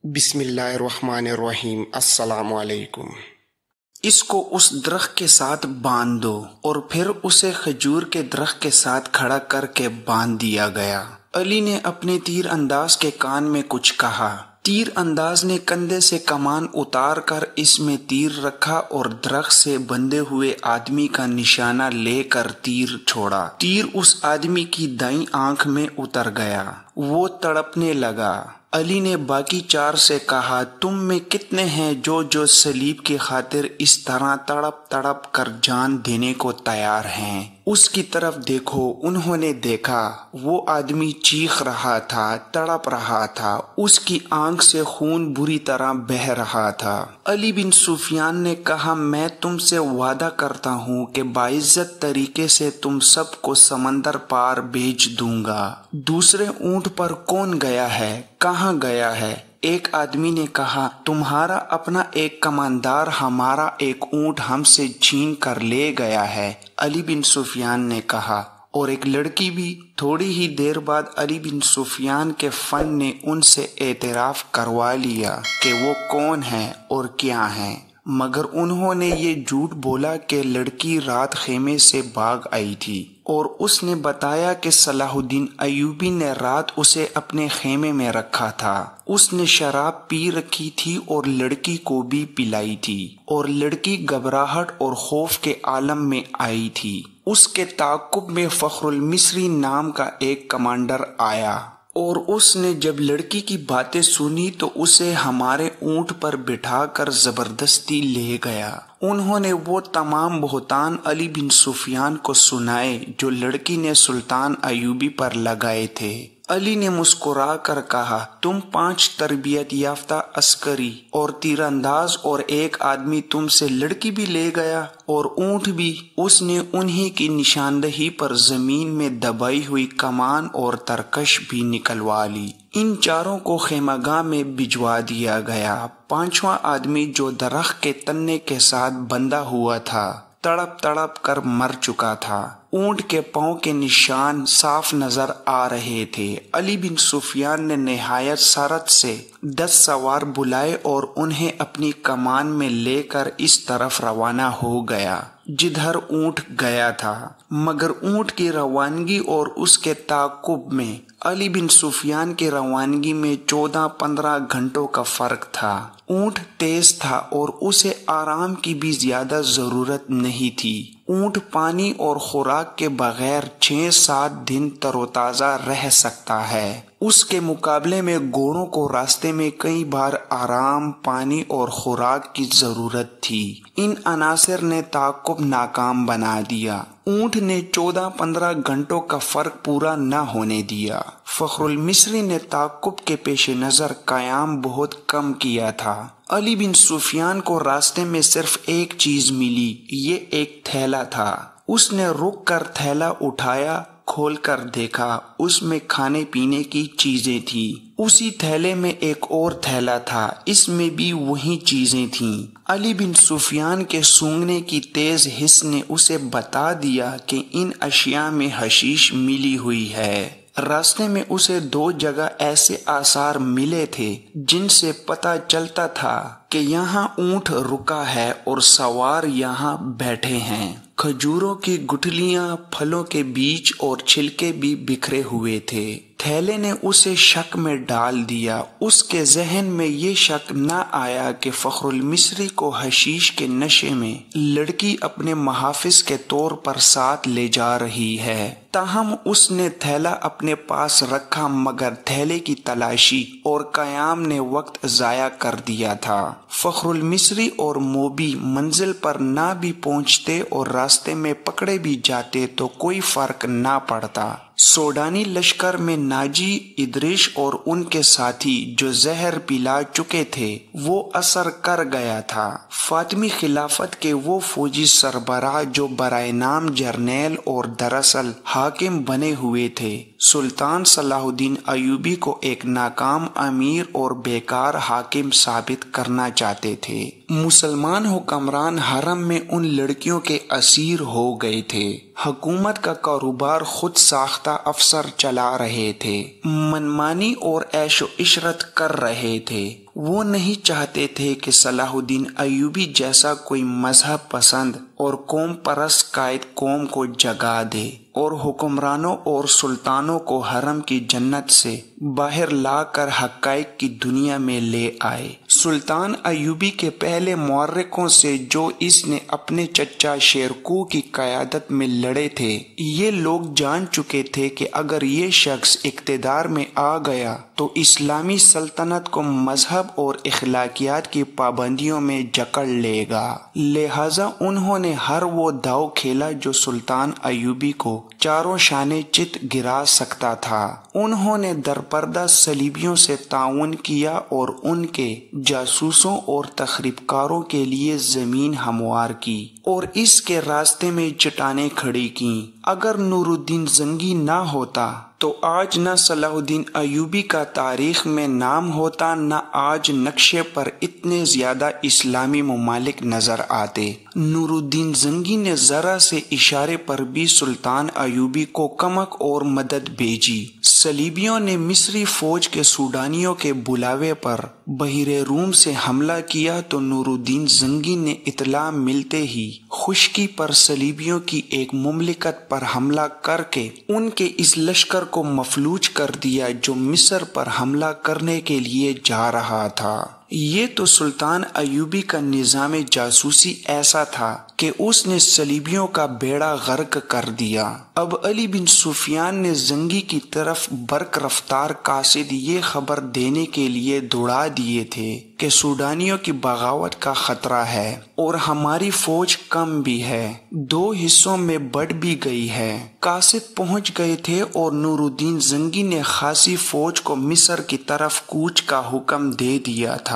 بسم اللہ الرحمن الرحیم۔ السلام علیکم۔ اس کو اس درخت کے ساتھ باندھ دو، اور پھر اسے کھجور کے درخت کے ساتھ کھڑا کر کے باندھ دیا گیا۔ علی نے اپنے تیر انداز کے کان میں کچھ کہا۔ تیر انداز نے کندھے سے کمان اتار کر اس میں تیر رکھا اور درخت سے بندھے ہوئے آدمی کا نشانہ لے کر تیر چھوڑا۔ تیر اس آدمی کی دائیں آنکھ میں اتر گیا، وہ تڑپنے لگا۔ علی نے باقی 4 سے کہا، تم میں کتنے ہیں جو صلیب کی خاطر اس طرح تڑپ تڑپ کر جان دینے کو تیار ہیں؟ اس کی طرف دیکھو۔ انہوں نے دیکھا، وہ آدمی چیخ رہا تھا، تڑپ رہا تھا، اس کی آنکھ سے خون بری طرح بہہ رہا تھا۔ علی بن سفیان نے کہا، میں تم سے وعدہ کرتا ہوں کہ باعزت طریقے سے تم سب کو سمندر پار بھیج دوں گا۔ دوسرے اونٹ پر کون گیا ہے؟ کہاں گیا ہے؟ ایک آدمی نے کہا، تمہارا اپنا ایک کماندار ہمارا ایک اونٹ ہم سے چھین کر لے گیا ہے۔ علی بن سفیان نے کہا، اور ایک لڑکی بھی۔ تھوڑی ہی دیر بعد علی بن سفیان کے فن نے ان سے اعتراف کروا لیا کہ وہ کون ہیں اور کیا ہیں، مگر انہوں نے یہ جھوٹ بولا کہ لڑکی رات خیمے سے بھاگ آئی تھی، اور اس نے بتایا کہ صلاح الدین ایوبی نے رات اسے اپنے خیمے میں رکھا تھا۔ اس نے شراب پی رکھی تھی اور لڑکی کو بھی پلائی تھی، اور لڑکی گھبراہٹ اور خوف کے عالم میں آئی تھی۔ اس کے تعاقب میں فخر المصری نام کا ایک کمانڈر آیا، اور اس نے جب لڑکی کی باتیں سنی تو اسے ہمارے اونٹ پر بٹھا کر زبردستی لے گیا۔ انہوں نے وہ تمام بہتان علی بن سفیان کو سنائے جو لڑکی نے سلطان ایوبی پر لگائے تھے۔ علی نے مسکرا کر کہا، تم 5 تربیت یافتہ عسکری اور تیر انداز اور ایک آدمی تم سے لڑکی بھی لے گیا اور اونٹ بھی۔ اس نے انہی کی نشاندہی پر زمین میں دبائی ہوئی کمان اور ترکش بھی نکلوا لی۔ ان 4 کو خیمہ گاہ میں بھجوا دیا گیا۔ 5واں آدمی جو درخت کے تنے کے ساتھ بندھا ہوا تھا، تڑپ تڑپ کر مر چکا تھا۔ اونٹ کے پاؤں کے نشان صاف نظر آ رہے تھے۔ علی بن سفیان نے نہایت سرعت سے 10 سوار بلائے اور انہیں اپنی کمان میں لے کر اس طرف روانہ ہو گیا جدھر اونٹ گیا تھا، مگر اونٹ کی روانگی اور اس کے تعاقب میں علی بن سفیان کی روانگی میں 14-15 گھنٹوں کا فرق تھا۔ اونٹ تیز تھا اور اسے آرام کی بھی زیادہ ضرورت نہیں تھی۔ اونٹ پانی اور خوراک کے بغیر 6-7 دن تر و تازہ رہ سکتا ہے۔ اس کے مقابلے میں گھوڑوں کو راستے میں کئی بار آرام، پانی اور خوراک کی ضرورت تھی۔ ان عناصر نے تعاقب ناکام بنا دیا۔ اونٹ نے 14-15 گھنٹوں کا فرق پورا نہ ہونے دیا۔ فخر المصری نے تعاقب کے پیش نظر قیام بہت کم کیا تھا۔ علی بن سفیان کو راستے میں صرف ایک چیز ملی، یہ ایک تھیلا تھا۔ اس نے رک کر تھیلا اٹھایا، کھول کر دیکھا، اس میں کھانے پینے کی چیزیں تھیں۔ اسی تھیلے میں ایک اور تھیلا تھا، اس میں بھی وہی چیزیں تھیں۔ علی بن سفیان کے سونگھنے کی تیز حس نے اسے بتا دیا کہ ان اشیاء میں حشیش ملی ہوئی ہے۔ راستے میں اسے 2 جگہ ایسے آثار ملے تھے جن سے پتہ چلتا تھا کہ یہاں اونٹ رکا ہے اور سوار یہاں بیٹھے ہیں۔ کھجوروں کی گٹھلیاں، پھلوں کے بیج اور چھلکے بھی بکھرے ہوئے تھے۔ تھیلے نے اسے شک میں ڈال دیا۔ اس کے ذہن میں یہ شک نہ آیا کہ فخر المصری کو حشیش کے نشے میں لڑکی اپنے محافظ کے طور پر ساتھ لے جا رہی ہے۔ تاہم اس نے تھیلا اپنے پاس رکھا، مگر تھیلے کی تلاشی اور قیام نے وقت ضائع کر دیا تھا۔ فخر المصری اور موبی منزل پر نہ بھی پہنچتے اور راستے میں پکڑے بھی جاتے تو کوئی فرق نہ پڑتا۔ سوڈانی لشکر میں ناجی، ادریش اور ان کے ساتھی جو زہر پلا چکے تھے وہ اثر کر گیا تھا۔ فاطمی خلافت کے وہ فوجی سربراہ جو برائے نام جرنیل اور دراصل حاکم بنے ہوئے تھے، سلطان صلاح الدین ایوبی کو ایک ناکام امیر اور بیکار حاکم ثابت کرنا چاہتے تھے۔ مسلمان حکمران حرم میں ان لڑکیوں کے اسیر ہو گئے تھے۔ حکومت کا کاروبار خود ساختہ افسر چلا رہے تھے، منمانی اور عیش و عشرت کر رہے تھے۔ وہ نہیں چاہتے تھے کہ صلاح الدین ایوبی جیسا کوئی مذہب پسند اور قوم پرست قائد قوم کو جگا دے اور حکمرانوں اور سلطانوں کو حرم کی جنت سے باہر لا کر حقائق کی دنیا میں لے آئے۔ سلطان ایوبی کے پہلے مورخوں سے جو اس نے اپنے چچا شیرکوہ کی قیادت میں لڑے تھے، یہ لوگ جان چکے تھے کہ اگر یہ شخص اقتدار میں آ گیا تو اسلامی سلطنت کو مذہب اور اخلاقیات کی پابندیوں میں جکڑ لے گا، لہٰذا انہوں نے ہر وہ داؤ کھیلا جو سلطان ایوبی کو چاروں شانے چت گرا سکتا تھا۔ انہوں نے درپردہ صلیبیوں سے تعاون کیا اور ان کے جاسوسوں اور تخریب کاروں کے لیے زمین ہموار کی اور اس کے راستے میں چٹانیں کھڑی کیں۔ اگر نور الدین زنگی نہ ہوتا تو آج نہ صلاح الدین ایوبی کا تاریخ میں نام ہوتا، نہ آج نقشے پر اتنے زیادہ اسلامی ممالک نظر آتے۔ نور الدین زنگی نے ذرا سے اشارے پر بھی سلطان ایوبی کو کمک اور مدد بھیجی۔ صلیبیوں نے مصری فوج کے سوڈانیوں کے بلاوے پر بحیرہ روم سے حملہ کیا تو نور الدین زنگی نے اطلاع ملتے ہی خشکی پر صلیبیوں کی ایک مملکت پر حملہ کر کے ان کے اس لشکر کو مفلوج کر دیا جو مصر پر حملہ کرنے کے لیے جا رہا تھا۔ یہ تو سلطان ایوبی کا نظام جاسوسی ایسا تھا کہ اس نے صلیبیوں کا بیڑا غرق کر دیا۔ اب علی بن سفیان نے زنگی کی طرف برق رفتار قاصد یہ خبر دینے کے لیے دوڑا دیے تھے کہ سوڈانیوں کی بغاوت کا خطرہ ہے اور ہماری فوج کم بھی ہے، 2 حصوں میں بڑھ بھی گئی ہے۔ قاصد پہنچ گئے تھے اور نور الدین زنگی نے خاصی فوج کو مصر کی طرف کوچ کا حکم دے دیا تھا۔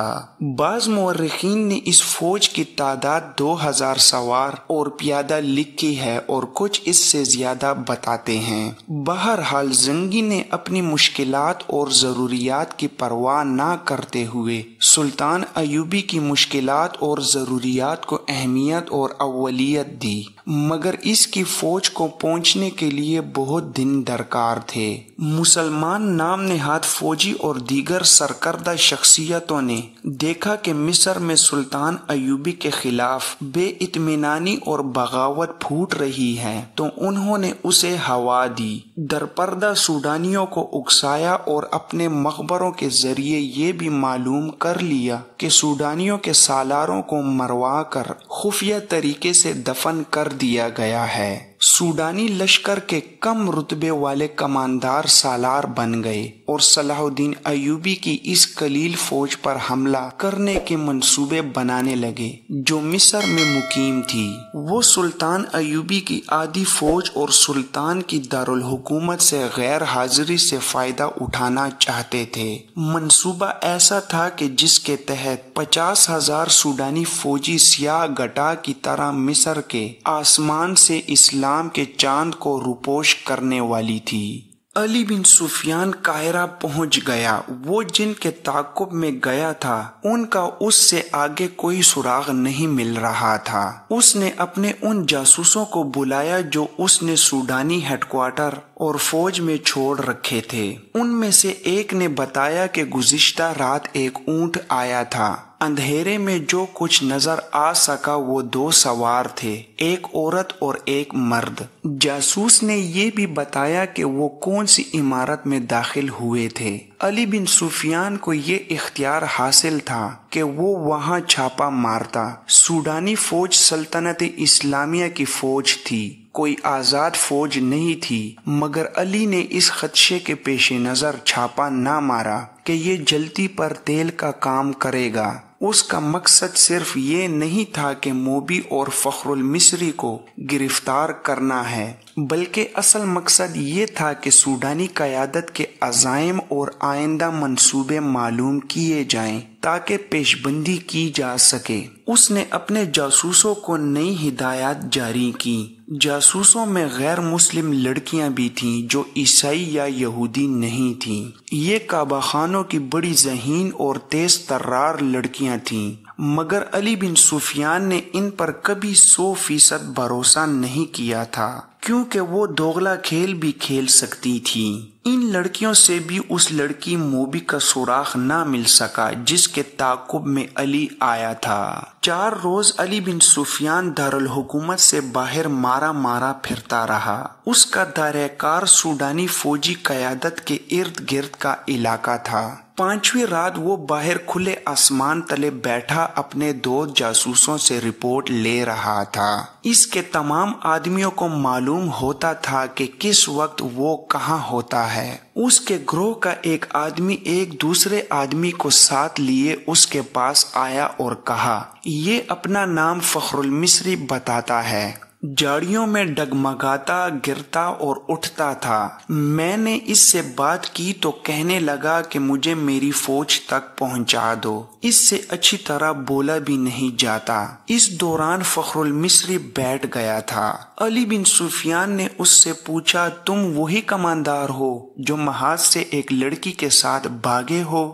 بعض مورخین نے اس فوج کی تعداد 2000 سوار اور پیادہ لکھی ہے اور کچھ اس سے زیادہ بتاتے ہیں۔ بہرحال زنگی نے اپنی مشکلات اور ضروریات کی پرواہ نہ کرتے ہوئے سلطان ایوبی کی مشکلات اور ضروریات کو اہمیت اور اولیت دی، مگر اس کی فوج کو پہنچنے کے لیے بہت دن درکار تھے۔ مسلمان نام نہاد فوجی اور دیگر سرکردہ شخصیتوں نے دیکھا کہ مصر میں سلطان ایوبی کے خلاف بے اطمینانی اور بغاوت پھوٹ رہی ہے تو انہوں نے اسے ہوا دی، درپردہ سوڈانیوں کو اکسایا اور اپنے مخبروں کے ذریعے یہ بھی معلوم کر لیا کہ سوڈانیوں کے سالاروں کو مروا کر خفیہ طریقے سے دفن کر دیا گیا ہے۔ سوڈانی لشکر کے کم رتبے والے کماندار سالار بن گئے اور صلاح الدین ایوبی کی اس قلیل فوج پر حملہ کرنے کے منصوبے بنانے لگے جو مصر میں مقیم تھی۔ وہ سلطان ایوبی کی آدھی فوج اور سلطان کی دارالحکومت سے غیر حاضری سے فائدہ اٹھانا چاہتے تھے۔ منصوبہ ایسا تھا کہ جس کے تحت 50,000 سوڈانی فوجی سیاہ گٹا کی طرح مصر کے آسمان سے اسلام کے چاند کو روپوش کرنے والی تھی۔ علی بن سفیان قاہرہ پہنچ گیا۔ وہ جن کے تعاقب میں گیا تھا ان کا اس سے آگے کوئی سراغ نہیں مل رہا تھا۔ اس نے اپنے ان جاسوسوں کو بلایا جو اس نے سوڈانی ہیڈ کوارٹر اور فوج میں چھوڑ رکھے تھے۔ ان میں سے ایک نے بتایا کہ گزشتہ رات ایک اونٹ آیا تھا۔ اندھیرے میں جو کچھ نظر آ سکا وہ 2 سوار تھے، ایک عورت اور ایک مرد۔ جاسوس نے یہ بھی بتایا کہ وہ کون سی عمارت میں داخل ہوئے تھے۔ علی بن سفیان کو یہ اختیار حاصل تھا کہ وہ وہاں چھاپا مارتا۔ سوڈانی فوج سلطنت اسلامیہ کی فوج تھی، کوئی آزاد فوج نہیں تھی، مگر علی نے اس خدشے کے پیش نظر چھاپا نہ مارا کہ یہ جلتی پر تیل کا کام کرے گا۔ اس کا مقصد صرف یہ نہیں تھا کہ موبی اور فخر المصری کو گرفتار کرنا ہے، بلکہ اصل مقصد یہ تھا کہ سوڈانی قیادت کے عزائم اور آئندہ منصوبے معلوم کیے جائیں تاکہ پیش بندی کی جا سکے۔ اس نے اپنے جاسوسوں کو نئی ہدایات جاری کی۔ جاسوسوں میں غیر مسلم لڑکیاں بھی تھیں جو عیسائی یا یہودی نہیں تھیں۔ یہ کعبہ خانوں کی بڑی ذہین اور تیز ترار لڑکیاں تھیں، مگر علی بن سفیان نے ان پر کبھی 100% بھروسہ نہیں کیا تھا کیونکہ وہ دوغلا کھیل بھی کھیل سکتی تھیں۔ ان لڑکیوں سے بھی اس لڑکی موبی کا سراغ نہ مل سکا جس کے تعاقب میں علی آیا تھا۔ 4 روز علی بن سفیان دارالحکومت سے باہر مارا مارا پھرتا رہا۔ اس کا دائرہ کار سوڈانی فوجی قیادت کے ارد گرد کا علاقہ تھا۔ 5ویں رات وہ باہر کھلے آسمان تلے بیٹھا اپنے 2 جاسوسوں سے رپورٹ لے رہا تھا۔ اس کے تمام آدمیوں کو معلوم ہوتا تھا کہ کس وقت وہ کہاں ہوتا ہے۔ اس کے گروہ کا ایک آدمی ایک دوسرے آدمی کو ساتھ لیے اس کے پاس آیا اور کہا، یہ اپنا نام فخر المصری بتاتا ہے، جاڑیوں میں ڈگمگاتا گرتا اور اٹھتا تھا۔ میں نے اس سے بات کی تو کہنے لگا کہ مجھے میری فوج تک پہنچا دو، اس سے اچھی طرح بولا بھی نہیں جاتا۔ اس دوران فخر المصری بیٹھ گیا تھا۔ علی بن سفیان نے اس سے پوچھا، تم وہی کماندار ہو جو محاذ سے ایک لڑکی کے ساتھ بھاگے ہو؟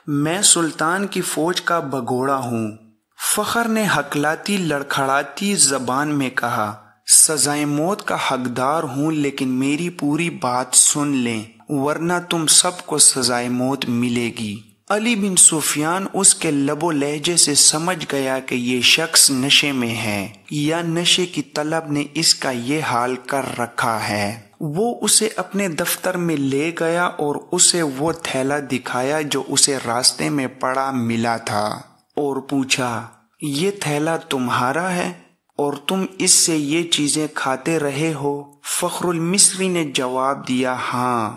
میں سلطان کی فوج کا بگوڑا ہوں۔ فخر نے ہکلاتی لڑکھڑاتی زبان میں کہا، سزائے موت کا حقدار ہوں، لیکن میری پوری بات سن لیں ورنہ تم سب کو سزائے موت ملے گی۔ علی بن سفیان اس کے لب و لہجے سے سمجھ گیا کہ یہ شخص نشے میں ہے یا نشے کی طلب نے اس کا یہ حال کر رکھا ہے۔ وہ اسے اپنے دفتر میں لے گیا اور اسے وہ تھیلا دکھایا جو اسے راستے میں پڑا ملا تھا اور پوچھا، یہ تھیلا تمہارا ہے اور تم اس سے یہ چیزیں کھاتے رہے ہو؟ فخر المصری نے جواب دیا، ہاں،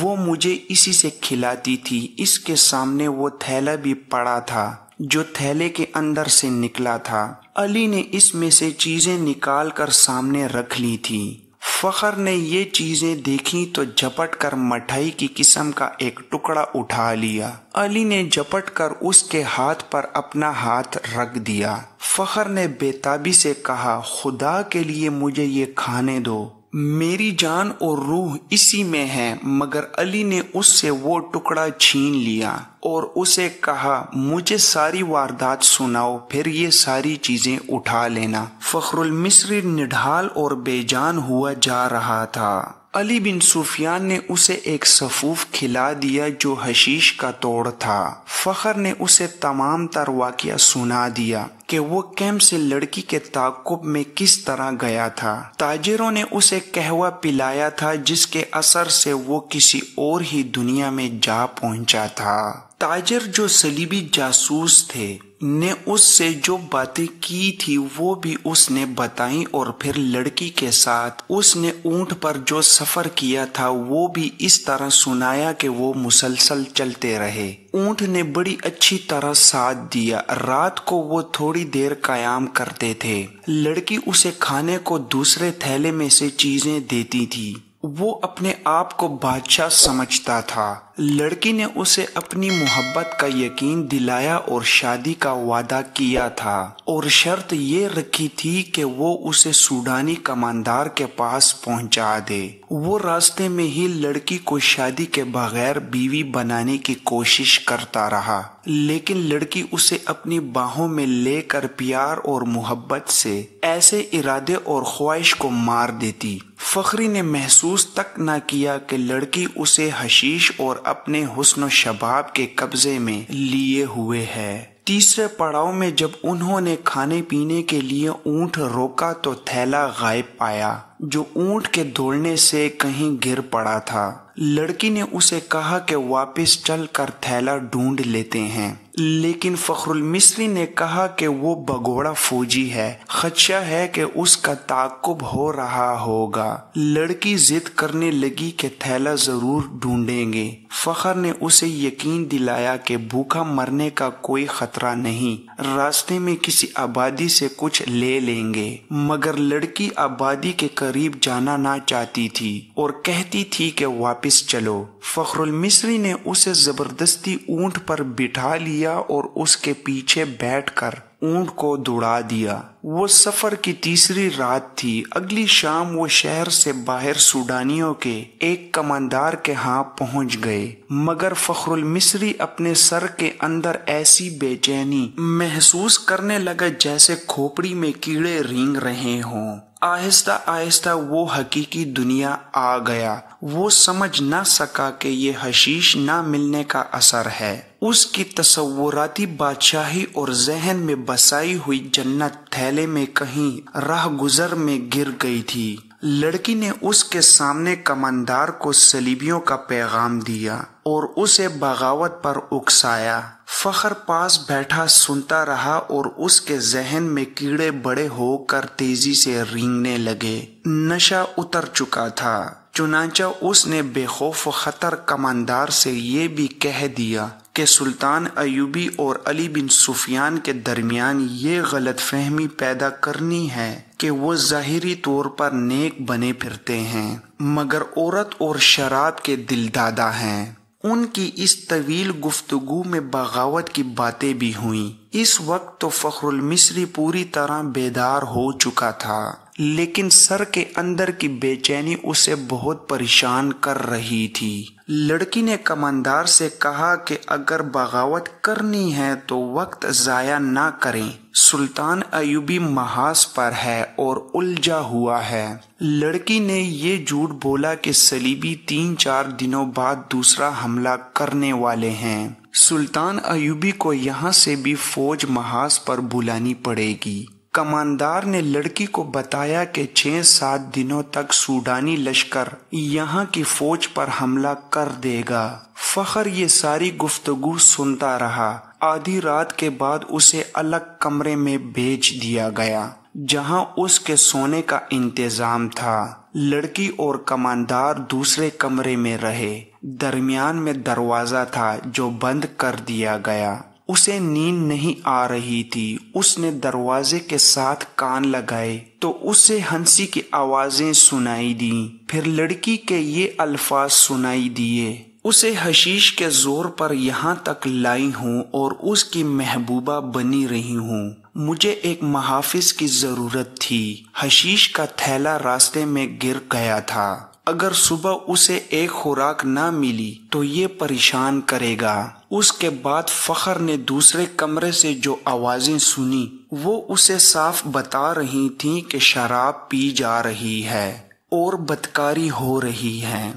وہ مجھے اسی سے کھلاتی تھی۔ اس کے سامنے وہ تھیلا بھی پڑا تھا جو تھیلے کے اندر سے نکلا تھا۔ علی نے اس میں سے چیزیں نکال کر سامنے رکھ لی تھی۔ فخر نے یہ چیزیں دیکھی تو جھپٹ کر مٹھائی کی قسم کا ایک ٹکڑا اٹھا لیا۔ علی نے جھپٹ کر اس کے ہاتھ پر اپنا ہاتھ رکھ دیا۔ فخر نے بے تابی سے کہا، خدا کے لیے مجھے یہ کھانے دو، میری جان اور روح اسی میں ہے۔ مگر علی نے اس سے وہ ٹکڑا چھین لیا اور اسے کہا، مجھے ساری واردات سناؤ، پھر یہ ساری چیزیں اٹھا لینا۔ فخر المصری نڈھال اور بے جان ہوا جا رہا تھا۔ علی بن سفیان نے اسے ایک سفوف کھلا دیا جو حشیش کا توڑ تھا۔ فخر نے اسے تمام تر واقعہ سنا دیا کہ وہ کیمپ سے لڑکی کے تعاقب میں کس طرح گیا تھا۔ تاجروں نے اسے قہوہ پلایا تھا جس کے اثر سے وہ کسی اور ہی دنیا میں جا پہنچا تھا۔ تاجر جو صلیبی جاسوس تھے نے اس سے جو باتیں کی تھی وہ بھی اس نے بتائیں، اور پھر لڑکی کے ساتھ اس نے اونٹ پر جو سفر کیا تھا وہ بھی اس طرح سنایا کہ وہ مسلسل چلتے رہے۔ اونٹ نے بڑی اچھی طرح ساتھ دیا۔ رات کو وہ تھوڑی دیر قیام کرتے تھے۔ لڑکی اسے کھانے کو دوسرے تھیلے میں سے چیزیں دیتی تھی۔ وہ اپنے آپ کو بادشاہ سمجھتا تھا۔ لڑکی نے اسے اپنی محبت کا یقین دلایا اور شادی کا وعدہ کیا تھا، اور شرط یہ رکھی تھی کہ وہ اسے سوڈانی کماندار کے پاس پہنچا دے۔ وہ راستے میں ہی لڑکی کو شادی کے بغیر بیوی بنانے کی کوشش کرتا رہا، لیکن لڑکی اسے اپنی باہوں میں لے کر پیار اور محبت سے ایسے ارادے اور خواہش کو مار دیتی۔ فخری نے محسوس تک نہ کیا کہ لڑکی اسے حشیش اور اپنے حسن و شباب کے قبضے میں لیے ہوئے ہے۔ تیسرے پڑاؤ میں جب انہوں نے کھانے پینے کے لیے اونٹ روکا تو تھیلا غائب پایا جو اونٹ کے دوڑنے سے کہیں گر پڑا تھا۔ لڑکی نے اسے کہا کہ واپس چل کر تھیلا ڈھونڈ لیتے ہیں، لیکن فخر المصری نے کہا کہ وہ بگوڑا فوجی ہے، خدشہ ہے کہ اس کا تعاقب ہو رہا ہوگا۔ لڑکی ضد کرنے لگی کہ تھیلا ضرور ڈھونڈیں گے۔ فخر نے اسے یقین دلایا کہ بھوکا مرنے کا کوئی خطرہ نہیں، راستے میں کسی آبادی سے کچھ لے لیں گے۔ مگر لڑکی آبادی کے قریب جانا نہ چاہتی تھی اور کہتی تھی کہ واپس چلو۔ فخر المصری نے اسے زبردستی اونٹ پر بٹھا لیا اور اس کے پیچھے بیٹھ کر اونٹ کو دوڑا دیا۔ وہ سفر کی تیسری رات تھی۔ اگلی شام وہ شہر سے باہر سوڈانیوں کے ایک کماندار کے ہاں پہنچ گئے، مگر فخر المصری اپنے سر کے اندر ایسی بے چینی محسوس کرنے لگا جیسے کھوپڑی میں کیڑے رینگ رہے ہوں۔ آہستہ آہستہ وہ حقیقی دنیا آ گیا۔ وہ سمجھ نہ سکا کہ یہ حشیش نہ ملنے کا اثر ہے۔ اس کی تصوراتی بادشاہی اور ذہن میں بسائی ہوئی جنت تھیلے میں کہیں راہ گزر میں گر گئی تھی۔ لڑکی نے اس کے سامنے کماندار کو صلیبیوں کا پیغام دیا اور اسے بغاوت پر اکسایا۔ فخر پاس بیٹھا سنتا رہا اور اس کے ذہن میں کیڑے بڑے ہو کر تیزی سے رینگنے لگے۔ نشہ اتر چکا تھا، چنانچہ اس نے بے خوف و خطر کماندار سے یہ بھی کہہ دیا کہ سلطان ایوبی اور علی بن سفیان کے درمیان یہ غلط فہمی پیدا کرنی ہے کہ وہ ظاہری طور پر نیک بنے پھرتے ہیں مگر عورت اور شراب کے دل دادا ہیں۔ ان کی اس طویل گفتگو میں بغاوت کی باتیں بھی ہوئیں۔ اس وقت تو فخر المصری پوری طرح بیدار ہو چکا تھا، لیکن سر کے اندر کی بے چینی اسے بہت پریشان کر رہی تھی۔ لڑکی نے کماندار سے کہا کہ اگر بغاوت کرنی ہے تو وقت ضائع نہ کریں، سلطان ایوبی محاذ پر ہے اور الجھا ہوا ہے۔ لڑکی نے یہ جھوٹ بولا کہ صلیبی 3-4 دنوں بعد دوسرا حملہ کرنے والے ہیں۔ سلطان ایوبی کو یہاں سے بھی فوج محاذ پر بلانی پڑے گی۔ کماندار نے لڑکی کو بتایا کہ 6-7 دنوں تک سوڈانی لشکر یہاں کی فوج پر حملہ کر دے گا۔ فخر یہ ساری گفتگو سنتا رہا۔ آدھی رات کے بعد اسے الگ کمرے میں بھیج دیا گیا جہاں اس کے سونے کا انتظام تھا۔ لڑکی اور کماندار دوسرے کمرے میں رہے۔ درمیان میں دروازہ تھا جو بند کر دیا گیا۔ اسے نیند نہیں آ رہی تھی۔ اس نے دروازے کے ساتھ کان لگائے تو اسے ہنسی کی آوازیں سنائی دیں، پھر لڑکی کے یہ الفاظ سنائی دیے، اسے حشیش کے زور پر یہاں تک لائی ہوں اور اس کی محبوبہ بنی رہی ہوں۔ مجھے ایک محافظ کی ضرورت تھی۔ حشیش کا تھیلا راستے میں گر گیا تھا۔ اگر صبح اسے ایک خوراک نہ ملی تو یہ پریشان کرے گا۔ اس کے بعد فخر نے دوسرے کمرے سے جو آوازیں سنی وہ اسے صاف بتا رہی تھیں کہ شراب پی جا رہی ہے اور بدکاری ہو رہی ہے۔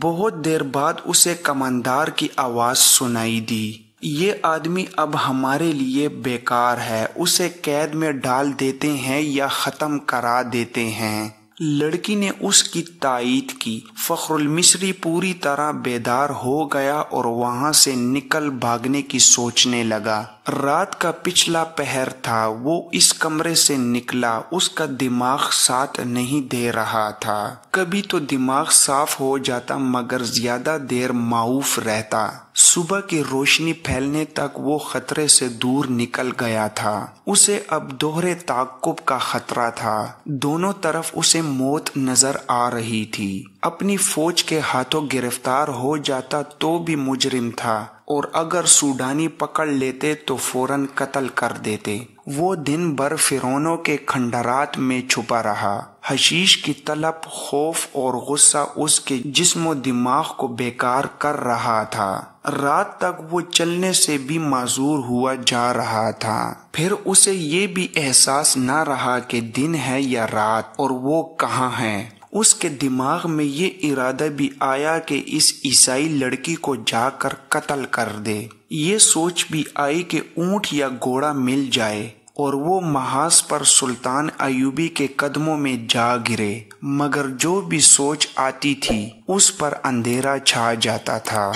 بہت دیر بعد اسے کماندار کی آواز سنائی دی، یہ آدمی اب ہمارے لیے بیکار ہے، اسے قید میں ڈال دیتے ہیں یا ختم کرا دیتے ہیں۔ لڑکی نے اس کی تائید کی۔ فخر المصری پوری طرح بیدار ہو گیا اور وہاں سے نکل بھاگنے کی سوچنے لگا۔ رات کا پچھلا پہر تھا۔ وہ اس کمرے سے نکلا، اس کا دماغ ساتھ نہیں دے رہا تھا۔ کبھی تو دماغ صاف ہو جاتا مگر زیادہ دیر معوف رہتا۔ صبح کی روشنی پھیلنے تک وہ خطرے سے دور نکل گیا تھا۔ اسے اب دوہرے تعاقب کا خطرہ تھا۔ دونوں طرف اسے موت نظر آ رہی تھی۔ اپنی فوج کے ہاتھوں گرفتار ہو جاتا تو بھی مجرم تھا اور اگر سوڈانی پکڑ لیتے تو فوراً قتل کر دیتے۔ وہ دن بھر فرعونوں کے کھنڈرات میں چھپا رہا۔ حشیش کی طلب، خوف اور غصہ اس کے جسم و دماغ کو بیکار کر رہا تھا۔ رات تک وہ چلنے سے بھی معذور ہوا جا رہا تھا۔ پھر اسے یہ بھی احساس نہ رہا کہ دن ہے یا رات اور وہ کہاں ہے۔ اس کے دماغ میں یہ ارادہ بھی آیا کہ اس عیسائی لڑکی کو جا کر قتل کر دے۔ یہ سوچ بھی آئی کہ اونٹ یا گھوڑا مل جائے اور وہ محاذ پر سلطان ایوبی کے قدموں میں جا گرے، مگر جو بھی سوچ آتی تھی اس پر اندھیرا چھا جاتا تھا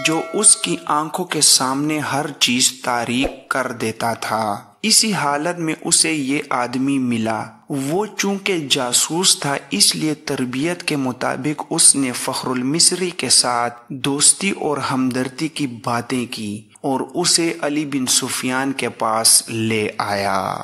جو اس کی آنکھوں کے سامنے ہر چیز تاریک کر دیتا تھا۔ اسی حالت میں اسے یہ آدمی ملا۔ وہ چونکہ جاسوس تھا اس لیے تربیت کے مطابق اس نے فخر المصری کے ساتھ دوستی اور ہمدردی کی باتیں کی اور اسے علی بن سفیان کے پاس لے آیا۔